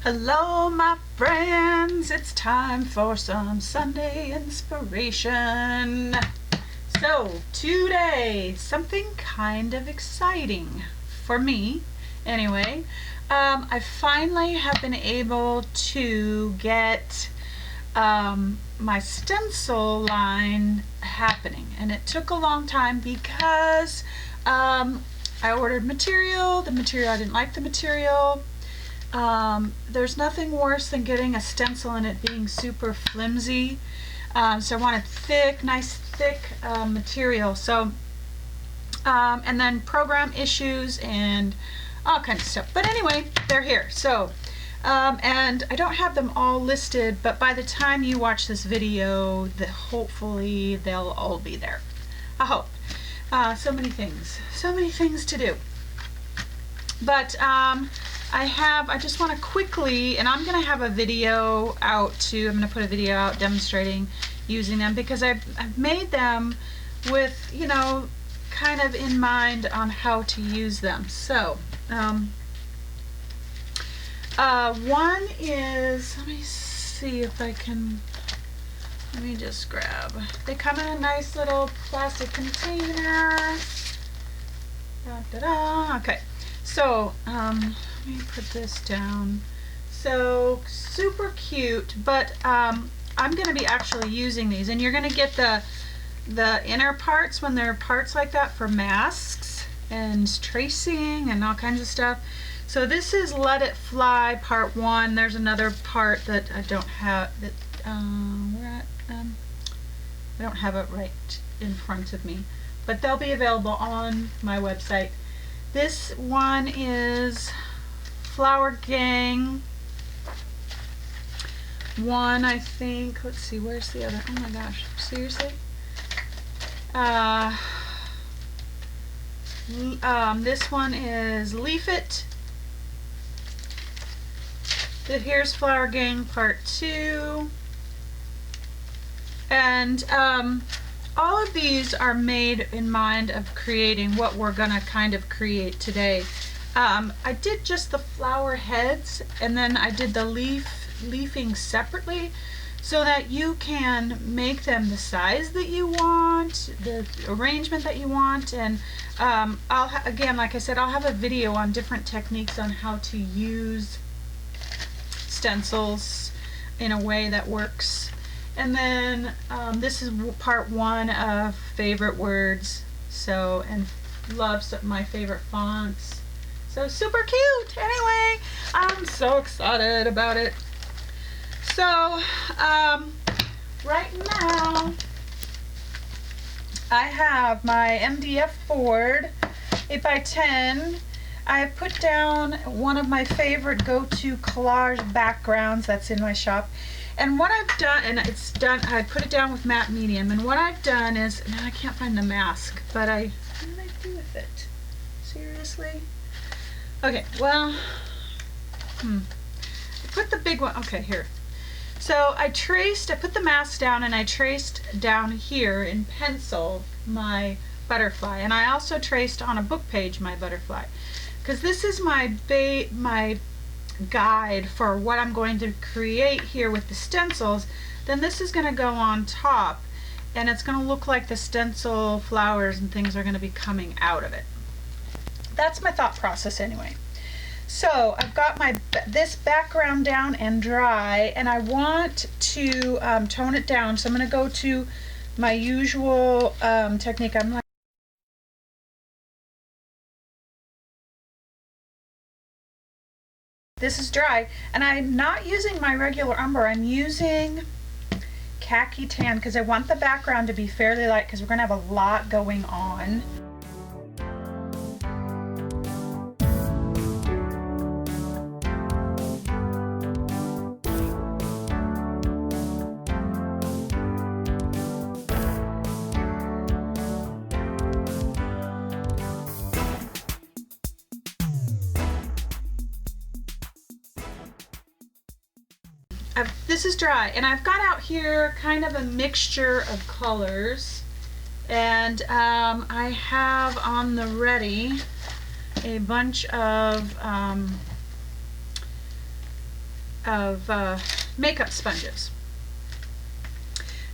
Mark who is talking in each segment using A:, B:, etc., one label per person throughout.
A: Hello my friends, it's time for some Sunday inspiration. So today, something kind of exciting for me anyway. I finally have been able to get my stencil line happening, and it took a long time because I ordered material. I didn't like the material. There's nothing worse than getting a stencil and it being super flimsy. So I wanted nice thick material. So, and then program issues and all kinds of stuff. But anyway, they're here. So, and I don't have them all listed, but by the time you watch this video, hopefully they'll all be there. I hope. So many things to do. But, I just want to quickly, and I'm going to have a video out too. I'm going to put a video out demonstrating using them because I've made them with, you know, kind of in mind on how to use them. So, one is, let me see if I can, let me just grab, they come in a nice little plastic container. Okay, so, let me put this down. So super cute, but I'm going to be actually using these, and you're going to get the inner parts when they're parts like that for masks and tracing and all kinds of stuff. So this is Let It Fly part 1. There's another part that I don't have that I don't have it right in front of me, but they'll be available on my website. This one is Flower Gang 1, I think. Let's see, where's the other? Oh my gosh, seriously? This one is Leaf It. Here's Flower Gang Part 2. And all of these are made in mind of creating what we're gonna kind of create today. I did just the flower heads, and then I did the leafing separately so that you can make them the size that you want, the arrangement that you want, and again, like I said, I'll have a video on different techniques on how to use stencils in a way that works. And then this is part 1 of favorite words, so, and loves my favorite fonts. So super cute. Anyway, I'm so excited about it. So right now I have my MDF board, 8x10. I have put down one of my favorite go-to collage backgrounds that's in my shop. And what I've done, and it's done, I put it down with matte medium, and what I've done is, now I can't find the mask, but what did I do with it? Seriously? Okay, well, I put the big one, okay, here. So I put the mask down, and I traced down here in pencil my butterfly, and I also traced on a book page my butterfly, because this is my guide for what I'm going to create here with the stencils. Then this is going to go on top, and it's going to look like the stencil flowers and things are going to be coming out of it. That's my thought process anyway. So I've got this background down and dry, and I want to tone it down, so I'm going to go to my usual technique. I'm like, this is dry, and I'm not using my regular umber. I'm using khaki tan because I want the background to be fairly light because we're going to have a lot going on. This is dry, and I've got out here kind of a mixture of colors, and I have on the ready a bunch of makeup sponges.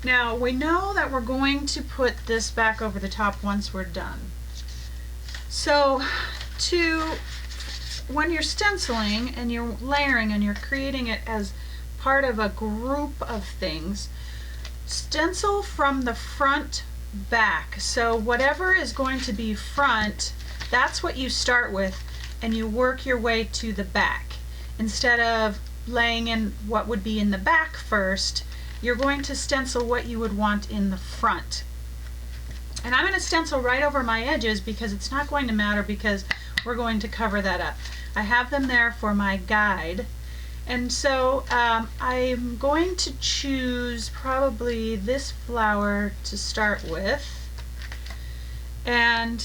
A: Now we know that we're going to put this back over the top once we're done. So when you're stenciling and you're layering and you're creating it as part of a group of things, stencil from the front back. So whatever is going to be front, that's what you start with, and you work your way to the back. Instead of laying in what would be in the back first, you're going to stencil what you would want in the front. And I'm going to stencil right over my edges because it's not going to matter, because we're going to cover that up. I have them there for my guide. And so I'm going to choose probably this flower to start with. And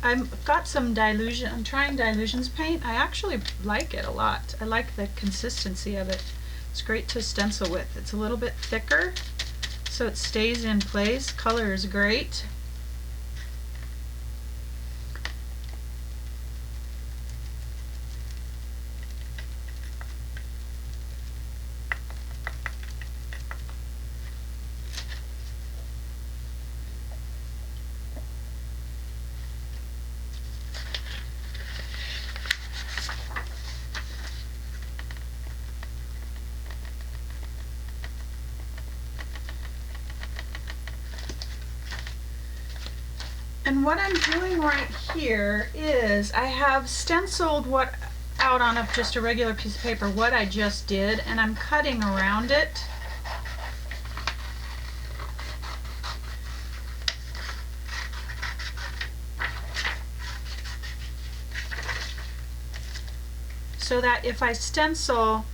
A: I've got some Dylusion. I'm trying Dylusions paint. I actually like it a lot. I like the consistency of it. It's great to stencil with. It's a little bit thicker, so it stays in place. Color is great. And what I'm doing right here is I have stenciled out on just a regular piece of paper what I just did, and I'm cutting around it. So that if I stencil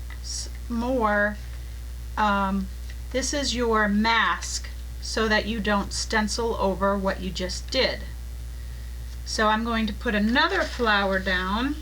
A: more, this is your mask, so that you don't stencil over what you just did. So I'm going to put another flower down.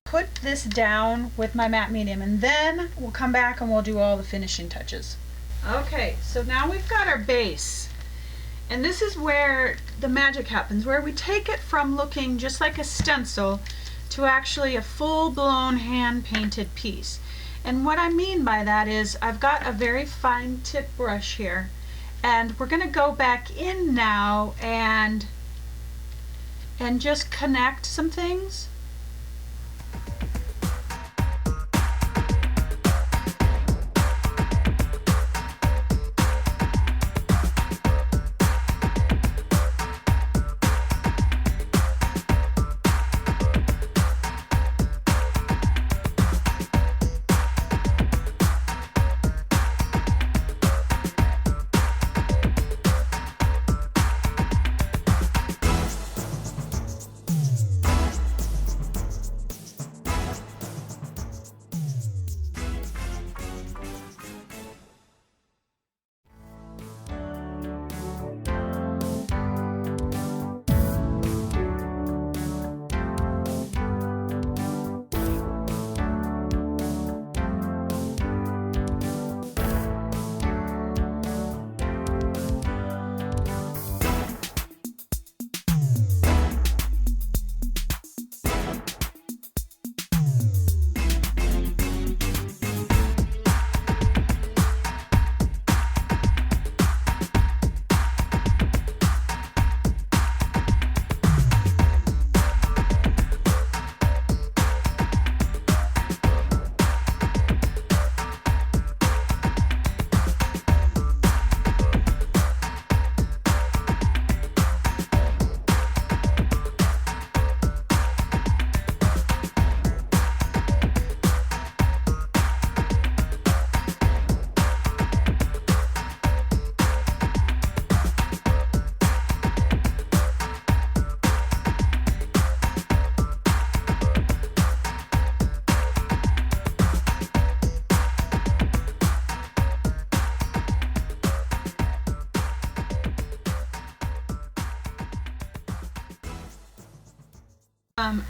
A: Put this down with my matte medium, and then we'll come back and we'll do all the finishing touches. Okay, so now we've got our base, and this is where the magic happens, where we take it from looking just like a stencil to actually a full-blown hand-painted piece. And what I mean by that is I've got a very fine tip brush here, and we're going to go back in now and just connect some things.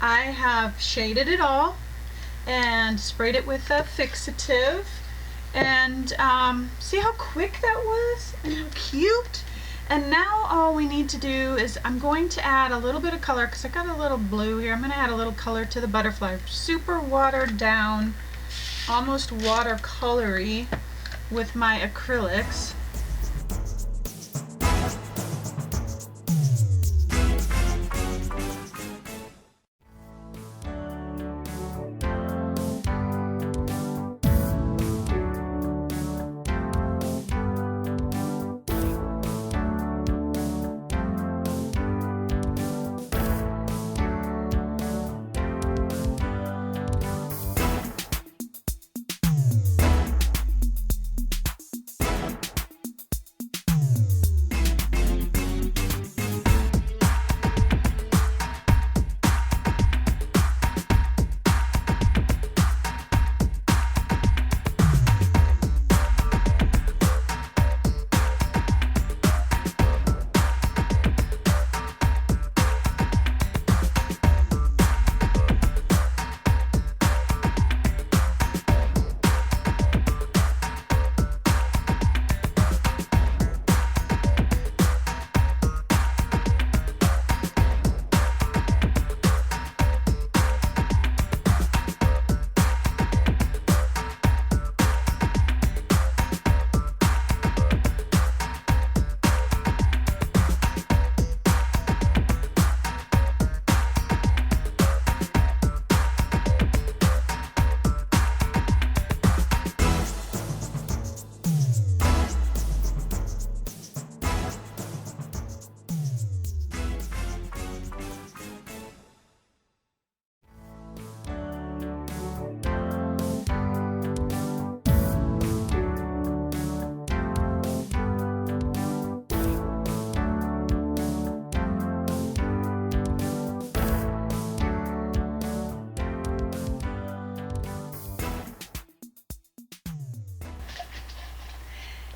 A: I have shaded it all and sprayed it with a fixative, and see how quick that was and how cute. And now all we need to do is I'm going to add a little bit of color because I got a little blue here. I'm going to add a little color to the butterfly. Super watered down, almost watercolory with my acrylics.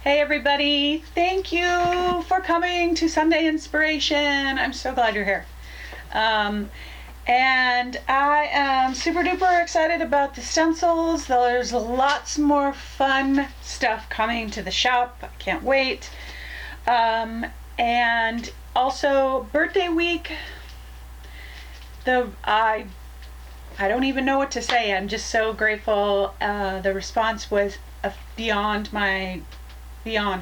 A: Hey everybody, thank you for coming to Sunday Inspiration. I'm so glad you're here. And I am super duper excited about the stencils. There's lots more fun stuff coming to the shop. I can't wait. And also birthday week. I don't even know what to say. I'm just so grateful. The response was beyond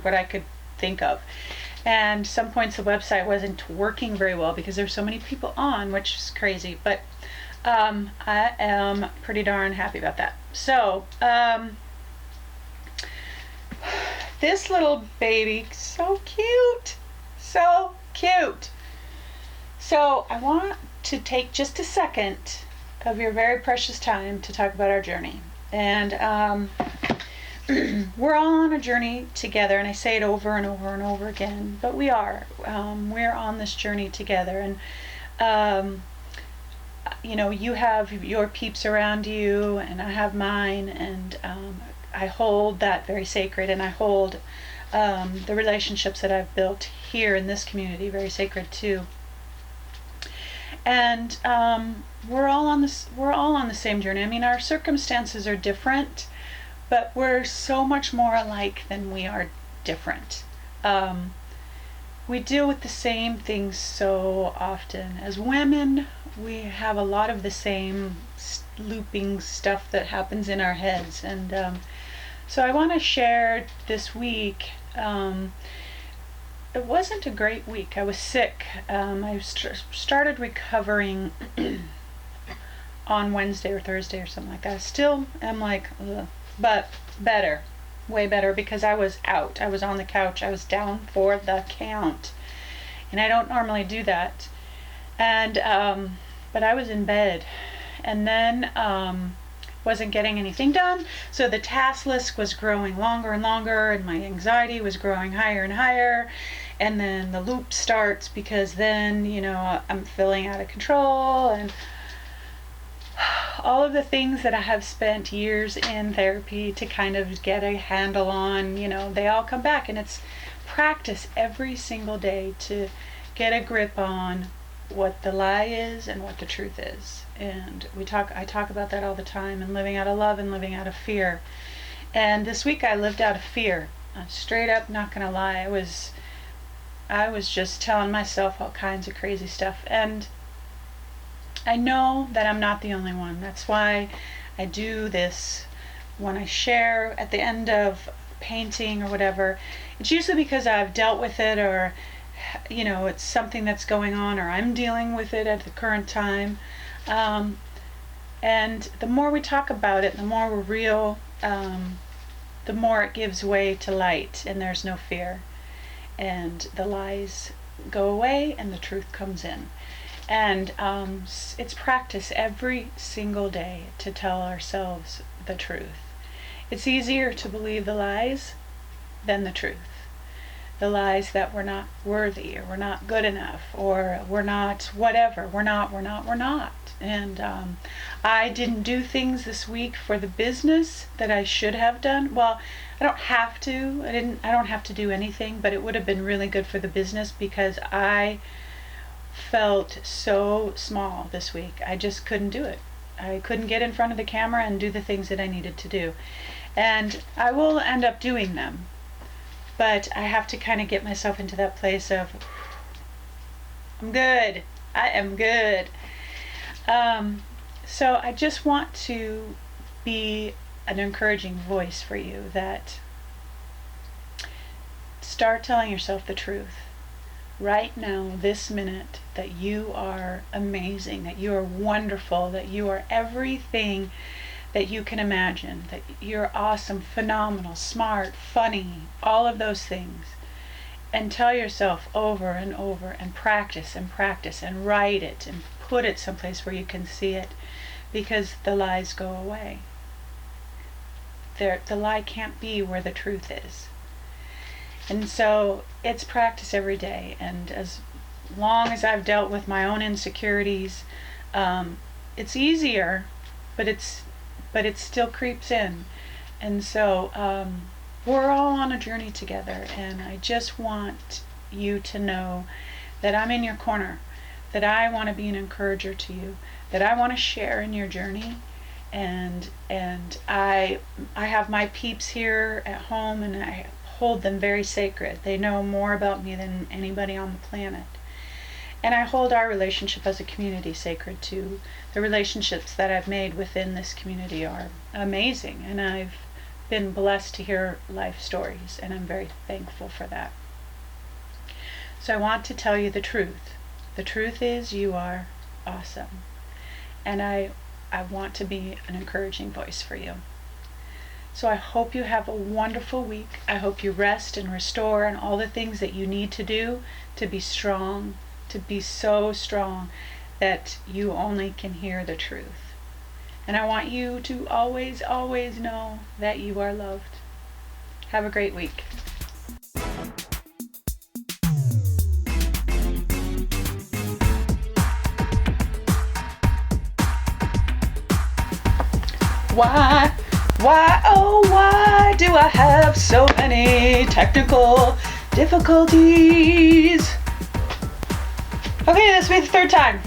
A: what I could think of. And some points the website wasn't working very well because there's so many people on, which is crazy, but I am pretty darn happy about that. So this little baby, so cute, so cute. So I want to take just a second of your very precious time to talk about our journey. And we're all on a journey together, and I say it over and over and over again, but we are. We're on this journey together, and you have your peeps around you, and I have mine, and I hold that very sacred, and I hold the relationships that I've built here in this community very sacred too. And we're all on the same journey. I mean, our circumstances are different, but we're so much more alike than we are different. We deal with the same things so often. As women, we have a lot of the same looping stuff that happens in our heads. And so I want to share this week. It wasn't a great week. I was sick. I started recovering on Wednesday or Thursday or something like that. Still am like, ugh. But better, way better, because I was out. I was on the couch. I was down for the count, and I don't normally do that. And but I was in bed, and then wasn't getting anything done. So the task list was growing longer and longer, and my anxiety was growing higher and higher. And then the loop starts because then I'm feeling out of control, and all of the things that I have spent years in therapy to kind of get a handle on, they all come back, and it's practice every single day to get a grip on what the lie is and what the truth is. And I talk about that all the time, and living out of love and living out of fear. And this week I lived out of fear. Straight up, not gonna lie, I was just telling myself all kinds of crazy stuff. And I know that I'm not the only one. That's why I do this. When I share at the end of painting or whatever, it's usually because I've dealt with it, or it's something that's going on, or I'm dealing with it at the current time. And the more we talk about it, the more we're real, the more it gives way to light, and there's no fear. And the lies go away and the truth comes in. And it's practice every single day to tell ourselves the truth. It's easier to believe the lies than the truth. The lies that we're not worthy, or we're not good enough, or we're not whatever. We're not. And I didn't do things this week for the business that I should have done. Well, I don't have to. I don't have to do anything, but it would have been really good for the business, because I felt so small this week. I just couldn't do it. I couldn't get in front of the camera and do the things that I needed to do. And I will end up doing them. But I have to kind of get myself into that place of, I'm good. I am good. So I just want to be an encouraging voice for you, that start telling yourself the truth right now, this minute, that you are amazing, that you are wonderful, that you are everything that you can imagine, that you're awesome, phenomenal, smart, funny, all of those things. And tell yourself over and over, and practice and write it and put it someplace where you can see it, because the lies go away. The lie can't be where the truth is. And so it's practice every day. And as long as I've dealt with my own insecurities, it's easier, but it still creeps in. And so we're all on a journey together, and I just want you to know that I'm in your corner, that I want to be an encourager to you, that I want to share in your journey. And I have my peeps here at home, and I hold them very sacred. They know more about me than anybody on the planet. And I hold our relationship as a community sacred too. The relationships that I've made within this community are amazing, and I've been blessed to hear life stories, and I'm very thankful for that. So I want to tell you the truth. The truth is, you are awesome. And I want to be an encouraging voice for you. So I hope you have a wonderful week. I hope you rest and restore, and all the things that you need to do to be strong, to be so strong that you only can hear the truth. And I want you to always, always know that you are loved. Have a great week. Why do I have so many technical difficulties? Okay, this will be the third time.